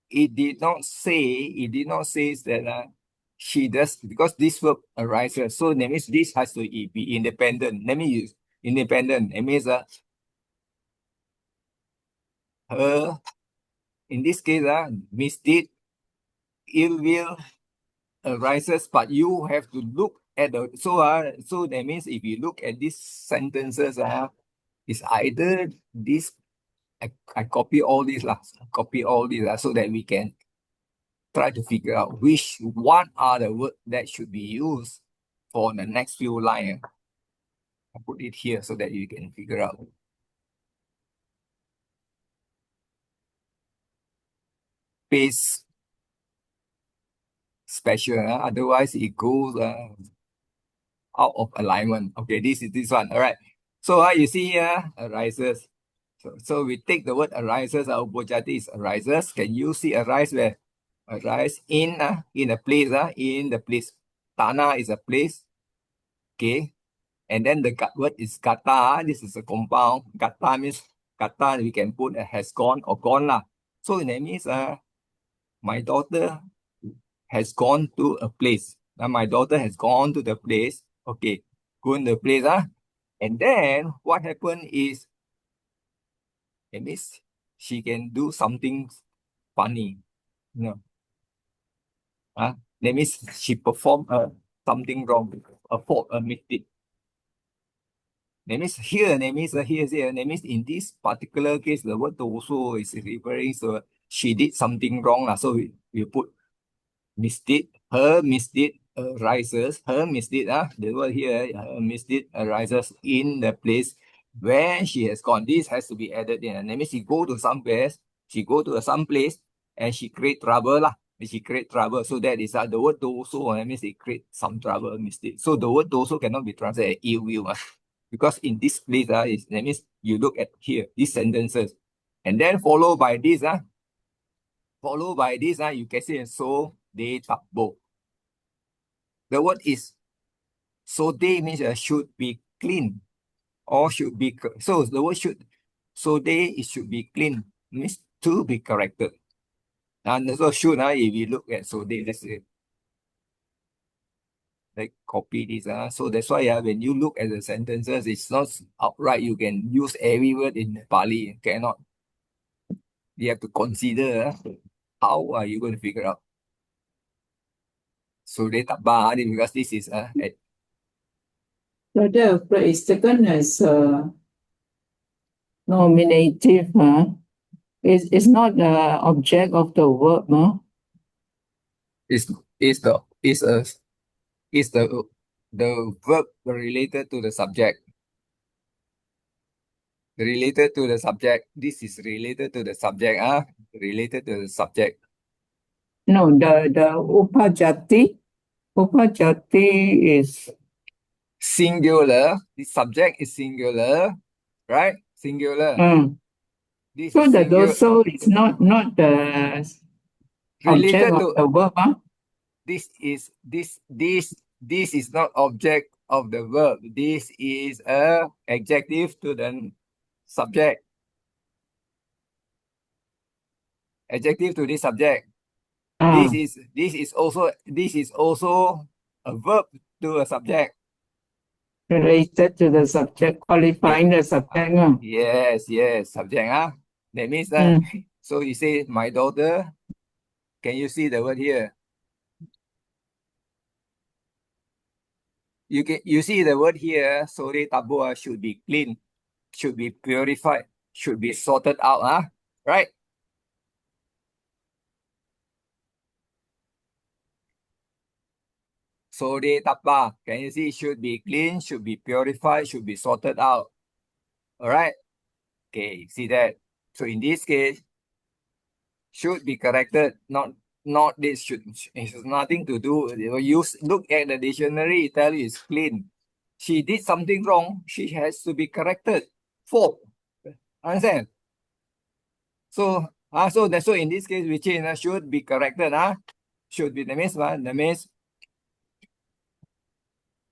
it did not say that she does, because this verb arises. So that means this has to be independent. Let me use independent. It means her, in this case, misdeed, ill will arises, but you have to look at the so that means if you look at these sentences, it's either this. I copy all these so that we can try to figure out what are the words that should be used for the next few lines. I put it here so that you can figure out. Space special, otherwise it goes out of alignment. Okay, this is this one. All right. So you see here, arises. So we take the word arises. Our upajati is arises. Can you see arise where? Arise in a place. In the place. Tana is a place. Okay. And then the word is kata. This is a compound. Kata means kata. We can put has gone or gone lah. So that means my daughter has gone to a place. Now my daughter has gone to the place. Okay, go in the place. And then what happened is, it means she can do something funny. That means she performed something wrong, a fault, a mistake. That means here, that means in this particular case, the word also is referring to she did something wrong. So we put misdeed, her misdeed arises, the word here, her misdeed arises in the place where she has gone. This has to be added in. And that means she go to some place, and she create trouble lah. She create trouble. So that is the word doso. That means it create some trouble, mistake. So the word doso cannot be translated as ill will. Because in this place, that means you look at here, these sentences. And then followed by this, you can say so they tabo. The word is so they means should be clean or should be, so the word should, so they, it should be clean, means to be corrected. And so should, if we look at so they, let's say, like copy this. So that's why when you look at the sentences, it's not outright you can use every word in Pali. Cannot. You have to consider how are you going to figure out. So they tabah, because this is So the phrase taken as nominative, is not the object of the verb, is the the verb related to the subject. Related to the subject. This is related to the subject. Related to the subject. No, the upajati. Upajati is singular. The subject is singular, right? Singular. This so is the singular. doso is not the object Related of to the verb. this is not object of the verb. This is a adjective to the subject. Adjective to this subject. This is also a verb to a subject. Related to the subject, qualifying the subject. Yes, subject. That means so you say my daughter. Can you see the word here? You see the word here, sore tabua should be clean, should be purified, should be sorted out, right? Sore tapa, can you see? Should be clean, should be purified, should be sorted out. All right. Okay, see that. So in this case, should be corrected, not this should. It has nothing to do. You look at the dictionary, it tell you it's clean. She did something wrong, she has to be corrected. Fault. Understand? So so in this case we change should be corrected. Should be the means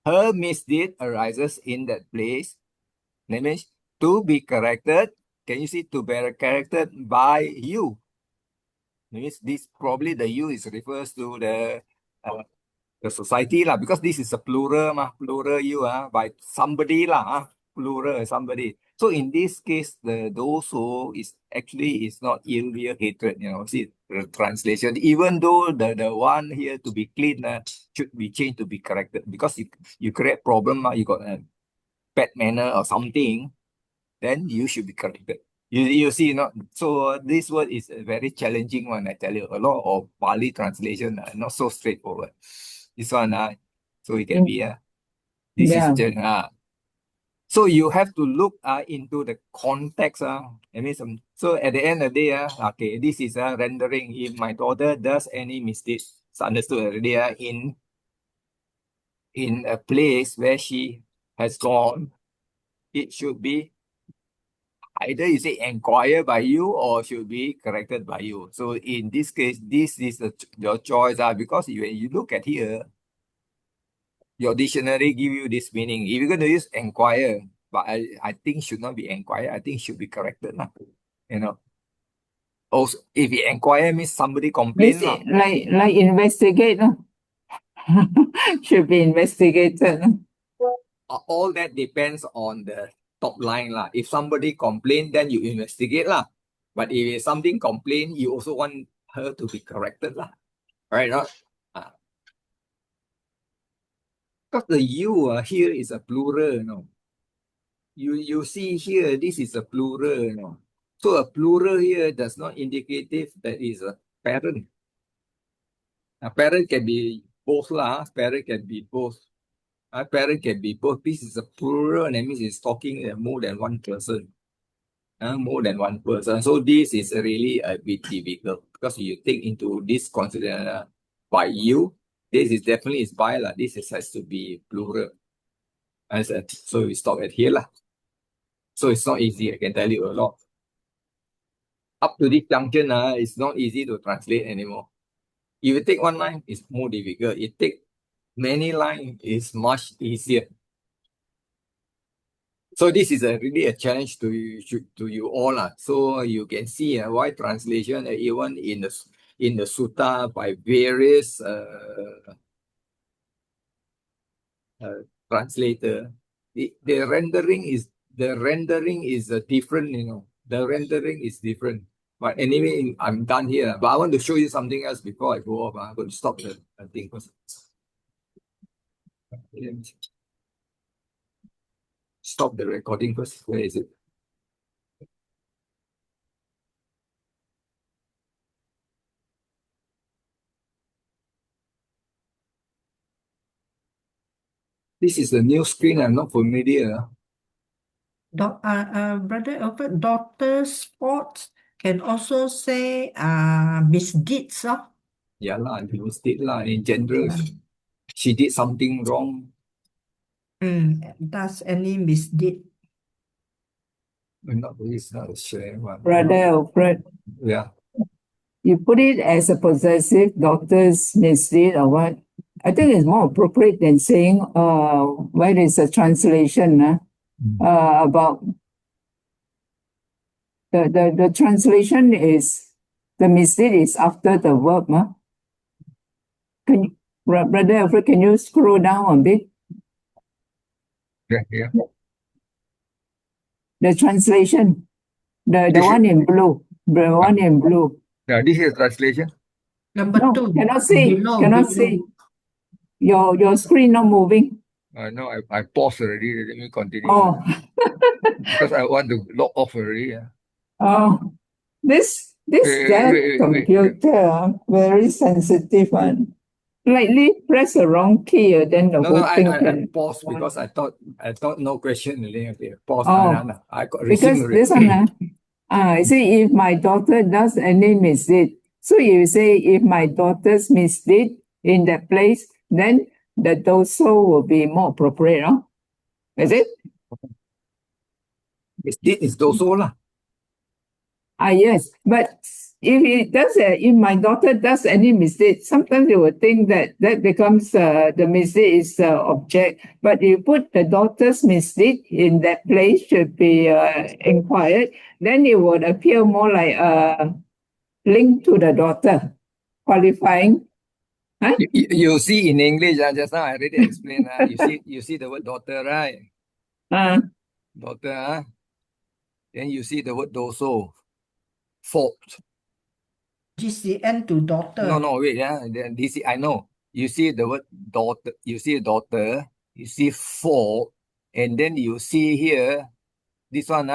her misdeed arises in that place. That means to be corrected. Can you see to be corrected by you? That means this probably the you is refers to the society lah, because this is a plural plural you by somebody lah, plural somebody. So in this case, the doso is actually is not ill will hatred. See the translation. Even though the one here to be clean should be changed to be corrected, because you create problem you got a bad manner or something, then you should be corrected. You see, so this word is a very challenging one, I tell you. A lot of Pali translation are not so straightforward. This one, so it can be this is just so you have to look into the context. I mean, so at the end of the day, okay, this is a rendering. If my daughter does any mistake, it's understood already. In a place where she has gone, it should be either you say inquire by you or should be corrected by you. So in this case, this is your choice. Because when you look at here, your dictionary give you this meaning. If you're going to use inquire, but I think should not be inquire. I think should be corrected. Also, if you inquire means somebody complain. Like investigate. Should be investigated. All that depends on the top line. If somebody complain, then you investigate. But if something complain, you also want her to be corrected. Right? Because the you here is a plural. You see here, this is a plural. So a plural here does not indicate that is a parent. A parent can be both. Parent can be both. A parent can be both. This is a plural, and that means it's talking more than one person. More than one person. So this is really a bit difficult because you take into this consideration by you. This is definitely is by This has to be plural. So we stop at here So it's not easy. I can tell you a lot. Up to this junction, it's not easy to translate anymore. If you take one line, it's more difficult. It take many lines, it's much easier. So this is really a challenge to you all. So you can see why translation, even in the sutta by various translator, the rendering is different. The rendering is different. But anyway, I'm done here. But I want to show you something else before I go off. I'm going to stop the thing first. Stop the recording first. Where is it? This is a new screen. I'm not familiar. Brother Albert, daughter's faults can also say misdeeds. Yeah lah, mistake lah. In general, she did something wrong. Does any misdeed? Not really, it's not sure. Brother Alfred, Yeah. you put it as a possessive daughter's misdeed or what? I think it's more appropriate than saying, where is a translation about the translation is the misdeed is after the verb. Can you, Brother Alfred, can you scroll down a bit? Yeah. The translation, the one in blue, the one in blue. Yeah, this is translation. Number No, 2. cannot see. Below, Cannot below. see. Your screen not moving. No, I paused already. Let me continue. Oh, Because I want to log off already. oh, this Wait. computer very sensitive one. Lightly press the wrong key, then the No, whole thing I can. paused because I thought no question. Okay, pause. Oh, I got because resume this one, I say if my daughter does any misdeed, so you say if my daughter's misdeed in that place, then the doso will be more appropriate, huh? Is it? Misdeed is also lah. Yes, but if my daughter does any mistake, sometimes they will think that becomes the mistake is the object. But you put the daughter's mistake in that place should be inquired, then it would appear more like a link to the daughter, qualifying. Huh? You see in English, just now I already explained. You see the word daughter, right? Daughter, then you see the word doso, fault. GCN to daughter. No, wait, then this I know. You see the word daughter, you see daughter, you see fault, and then you see here, this one,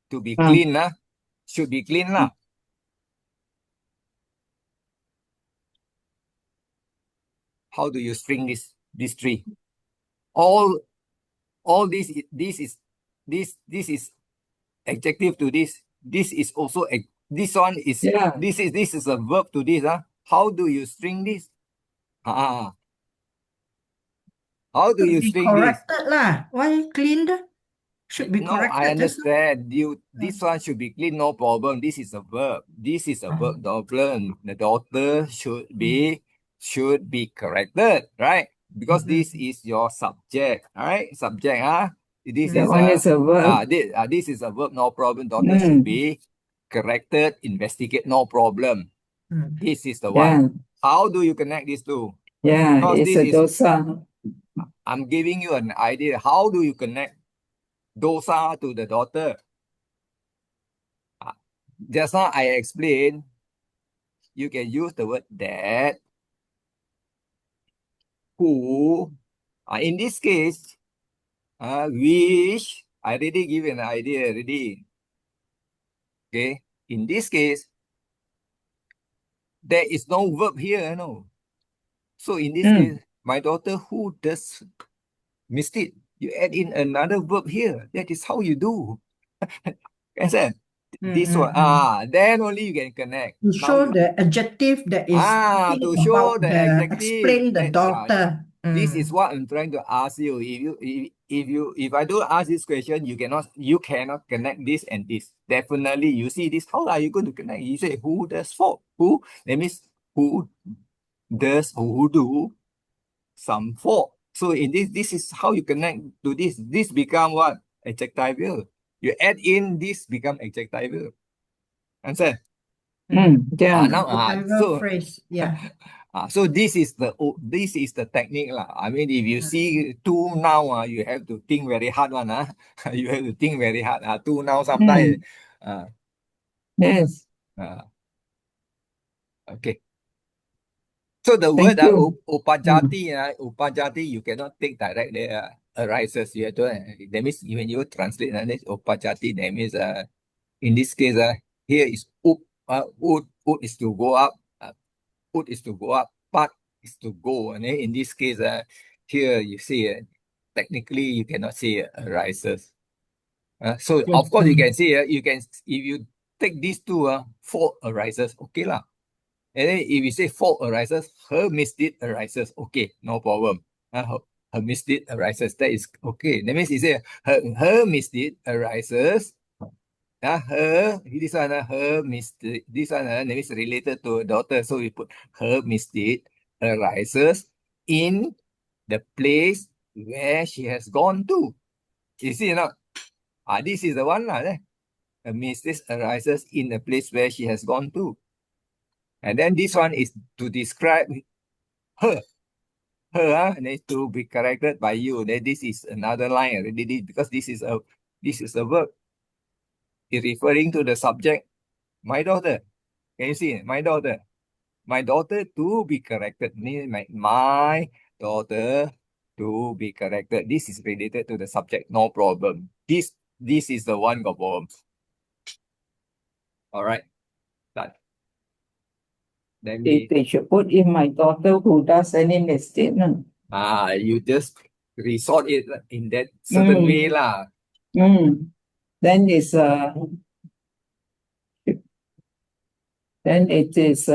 to be clean, should be clean, lah. How do you string this tree? All this is adjective to this. This is also this one is this is a verb to this. How do you string this? How do you string this? Corrected lah. Why cleaned? Should be No, corrected. I understand. This one should be clean, no problem. This is a verb. This is a verb problem. The daughter should be corrected, right? Because this is your subject, all right? Subject, This That one is a verb. This is a verb, no problem. Daughter should be corrected, investigate, no problem. This is the one. How do you connect these two? Yeah, Because it's a dosa. I'm giving you an idea. How do you connect dosa to the daughter? Just now I explained, you can use the word that, who, in this case, which, I already give an idea already. Okay, in this case, there is no verb here, no. So in this case, my daughter who does mistake, you add in another verb here. That is how you do. Understand? This one, then only you can connect. To show the adjective that is to show the adjective. explain the daughter. This is what I'm trying to ask you. If I don't ask this question, you cannot connect this and this. Definitely, you see this. How are you going to connect? You say who does fault? Who? That means who do some fault. So in this is how you connect to this. This become what? Adjectival. You add in this become adjectival. Understand? Adjectival phrase. Yeah. So this is the technique lah. I mean, if you see two now, you have to think very hard one. You have to think very hard. Two now sometimes. Yes. Okay. So the word upajati, you cannot take direct there. Arises. You have to. That means when you translate this upajati, that means in this case here is ud is to go up. Ud is to go up. Pat is to go. And then in this case, here you see technically you cannot say arises. So of course you can say if you take these two fault arises, okay lah. And then if you say fault arises, her misdeed arises, okay, no problem. Her misdeed arises, that is okay. That means you say her misdeed arises. Her misdeed, this one that means related to a daughter. So we put her misdeed arises in the place where she has gone to. You see now? This is the one lah. A misdeed arises in the place where she has gone to. And then this one is to describe her. And then to be corrected by you. Then this is another line already because this is a verb. It's referring to the subject, my daughter. Can you see? My daughter. My daughter to be corrected. My daughter to be corrected. This is related to the subject, no problem. This is the one got problem. All right. Done. Then They should put in my daughter who does any mistake. No? You just resort it in that certain way lah. Then it is